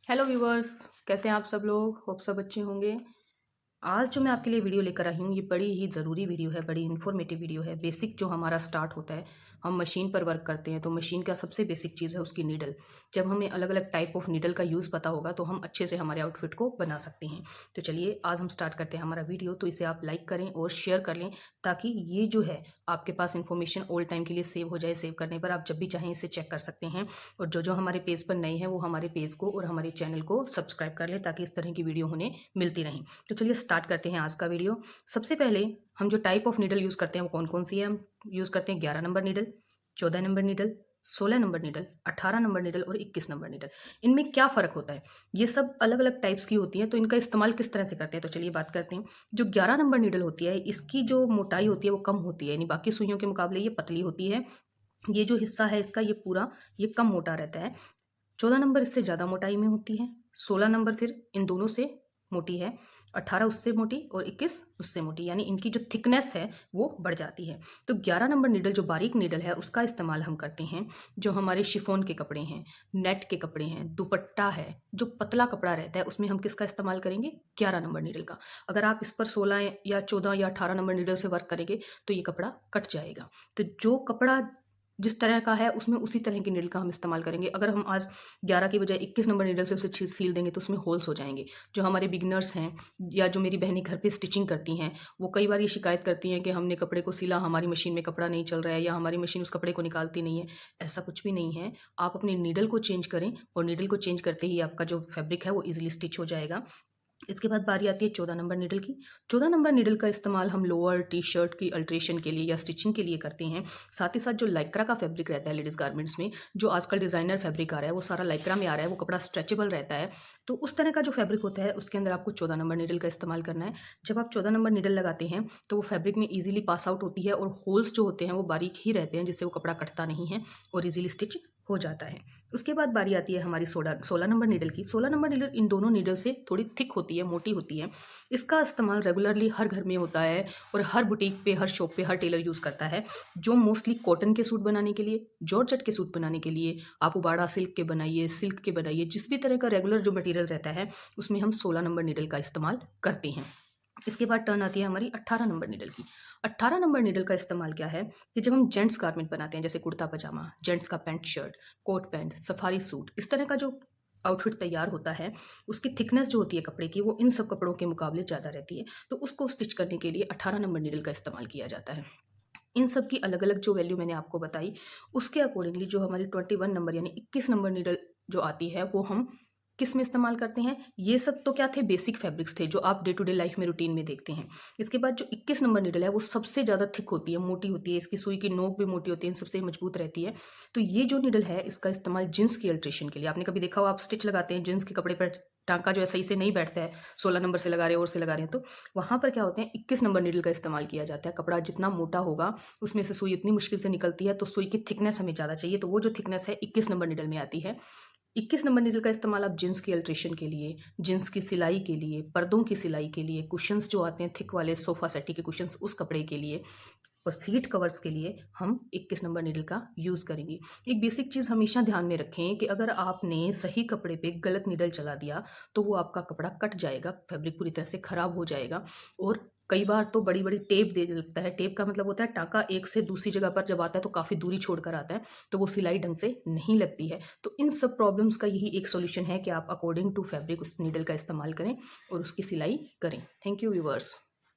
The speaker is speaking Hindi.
हेलो व्यूवर्स, कैसे हैं आप सब लोग। होप सब अच्छे होंगे। आज जो मैं आपके लिए वीडियो लेकर आई हूँ ये बड़ी ही ज़रूरी वीडियो है, बड़ी इन्फॉर्मेटिव वीडियो है। बेसिक जो हमारा स्टार्ट होता है, हम मशीन पर वर्क करते हैं तो मशीन का सबसे बेसिक चीज़ है उसकी नीडल। जब हमें अलग अलग टाइप ऑफ नीडल का यूज़ पता होगा तो हम अच्छे से हमारे आउटफिट को बना सकते हैं। तो चलिए आज हम स्टार्ट करते हैं हमारा वीडियो। तो इसे आप लाइक करें और शेयर कर लें ताकि ये जो है आपके पास इन्फॉर्मेशन ऑल टाइम के लिए सेव हो जाए। सेव करने पर आप जब भी चाहें इसे चेक कर सकते हैं। और जो हमारे पेज पर नए हैं वो हमारे पेज को और हमारे चैनल को सब्सक्राइब कर लें ताकि इस तरह की वीडियो उन्हें मिलती रहें। तो चलिए स्टार्ट करते हैं आज का वीडियो। सबसे पहले हम जो टाइप ऑफ नीडल यूज़ करते हैं वो कौन कौन सी है। हम यूज़ करते हैं 11 number needle, 14 number needle, 16 number needle, 18 number needle और 21 नंबर नीडल। इनमें क्या फ़र्क होता है, ये सब अलग अलग टाइप्स की होती हैं तो इनका इस्तेमाल किस तरह से करते हैं। तो चलिए बात करते हैं। जो 11 नंबर नीडल होती है इसकी जो मोटाई होती है वो कम होती है, यानी बाकी सुइयों के मुकाबले ये पतली होती है। ये जो हिस्सा है इसका ये पूरा ये कम मोटा रहता है। 14 नंबर इससे ज़्यादा मोटाई में होती है, 16 नंबर फिर इन दोनों से मोटी है, 18 उससे मोटी और 21 उससे मोटी, यानी इनकी जो थिकनेस है वो बढ़ जाती है। तो 11 नंबर नीडल जो बारीक नीडल है उसका इस्तेमाल हम करते हैं जो हमारे शिफॉन के कपड़े हैं, नेट के कपड़े हैं, दुपट्टा है, जो पतला कपड़ा रहता है उसमें हम किसका इस्तेमाल करेंगे, 11 नंबर नीडल का। अगर आप इस पर 16 या 14 या 18 नंबर नीडल से वर्क करेंगे तो ये कपड़ा कट जाएगा। तो जो कपड़ा जिस तरह का है उसमें उसी तरह की नीडल का हम इस्तेमाल करेंगे। अगर हम आज 11 की बजाय 21 नंबर नीडल से उसे सील देंगे तो उसमें होल्स हो जाएंगे। जो हमारे बिगनर्स हैं या जो मेरी बहनें घर पे स्टिचिंग करती हैं वो कई बार ये शिकायत करती हैं कि हमने कपड़े को सिला, हमारी मशीन में कपड़ा नहीं चल रहा है या हमारी मशीन उस कपड़े को निकालती नहीं है। ऐसा कुछ भी नहीं है। आप अपनी नीडल को चेंज करें और नीडल को चेंज करते ही आपका जो फैब्रिक है वो ईजिली स्टिच हो जाएगा। इसके बाद बारी आती है 14 नंबर नीडल की। 14 नंबर नीडल का इस्तेमाल हम लोअर टी शर्ट की अल्ट्रेशन के लिए या स्टिचिंग के लिए करते हैं। साथ ही साथ जो लाइक्रा का फैब्रिक रहता है लेडीज़ गारमेंट्स में, जो आजकल डिज़ाइनर फैब्रिक आ रहा है वो सारा लाइक्रा में आ रहा है, वो कपड़ा स्ट्रेचेबल रहता है। तो उस तरह का जो फैब्रिक होता है उसके अंदर आपको 14 नंबर नीडल का इस्तेमाल करना है। जब आप 14 नंबर नीडल लगाते हैं तो वो फैब्रिक में ईजिली पास आउट होती है और होल्स जो होते हैं वो बारीक ही रहते हैं जिससे वो कपड़ा कटता नहीं है और ईजिली स्टिच हो जाता है। उसके बाद बारी आती है हमारी 16 नंबर नीडल की। 16 नंबर नीडल इन दोनों नीडल से थोड़ी थिक होती है, मोटी होती है। इसका इस्तेमाल रेगुलरली हर घर में होता है और हर बुटीक पे, हर शॉप पे, हर टेलर यूज़ करता है। जो मोस्टली कॉटन के सूट बनाने के लिए, जॉर्जेट के सूट बनाने के लिए, आप उबाड़ा सिल्क के बनाइए, सिल्क के बनाइए, जिस भी तरह का रेगुलर जो मटेरियल रहता है उसमें हम 16 नंबर नीडल का इस्तेमाल करते हैं। इसके बाद टर्न आती है हमारी 18 नंबर नीडल की। 18 नंबर नीडल का इस्तेमाल क्या है कि जब हम जेंट्स गारमेंट बनाते हैं जैसे कुर्ता पजामा, जेंट्स का pant shirt, coat pant, safari suit, इस तरह का जो आउटफिट तैयार होता है उसकी थिकनेस जो होती है कपड़े की वो इन सब कपड़ों के मुकाबले ज़्यादा रहती है। तो उसको स्टिच करने के लिए 18 नंबर नीडल का इस्तेमाल किया जाता है। इन सब की अलग अलग जो वैल्यू मैंने आपको बताई उसके अकॉर्डिंगली जो हमारी 21 नंबर यानी 21 नंबर नीडल जो आती है वो हम किस में इस्तेमाल करते हैं। ये सब तो क्या थे, बेसिक फैब्रिक्स थे जो आप डे टू डे लाइफ में रूटीन में देखते हैं। इसके बाद जो 21 नंबर नीडल है वो सबसे ज़्यादा थिक होती है, मोटी होती है, इसकी सुई की नोक भी मोटी होती है, इन सबसे मजबूत रहती है। तो ये जो नीडल है इसका इस्तेमाल जींस की अल्ट्रेशन के लिए। आपने कभी देखा हो आप स्टिच लगाते हैं जींस के कपड़े पर, टांका जो है सही से नहीं बैठता है, 16 नंबर से लगा रहे हैं और से लगा रहे हैं, तो वहाँ पर क्या होते हैं 21 नंबर नीडल का इस्तेमाल किया जाता है। कपड़ा जितना मोटा होगा उसमें से सुई इतनी मुश्किल से निकलती है तो सुई की थिकनेस हमें ज़्यादा चाहिए, तो वो जो थिकनेस है 21 नंबर नीडल में आती है। 21 नंबर नीडल का इस्तेमाल आप जींस की अल्ट्रेशन के लिए, जींस की सिलाई के लिए, पर्दों की सिलाई के लिए, कुशंस जो आते हैं थिक वाले सोफा सेटी के कुशंस उस कपड़े के लिए और सीट कवर्स के लिए हम 21 नंबर नीडल का यूज़ करेंगे। एक बेसिक चीज़ हमेशा ध्यान में रखें कि अगर आपने सही कपड़े पे गलत नीडल चला दिया तो वो आपका कपड़ा कट जाएगा, फैब्रिक पूरी तरह से ख़राब हो जाएगा। और कई बार तो बड़ी बड़ी टेप दे लगता है। टेप का मतलब होता है टाँका एक से दूसरी जगह पर जब आता है तो काफ़ी दूरी छोड़ कर आता है तो वो सिलाई ढंग से नहीं लगती है। तो इन सब प्रॉब्लम्स का यही एक सॉल्यूशन है कि आप अकॉर्डिंग टू फैब्रिक उस नीडल का इस्तेमाल करें और उसकी सिलाई करें। Thank you viewers.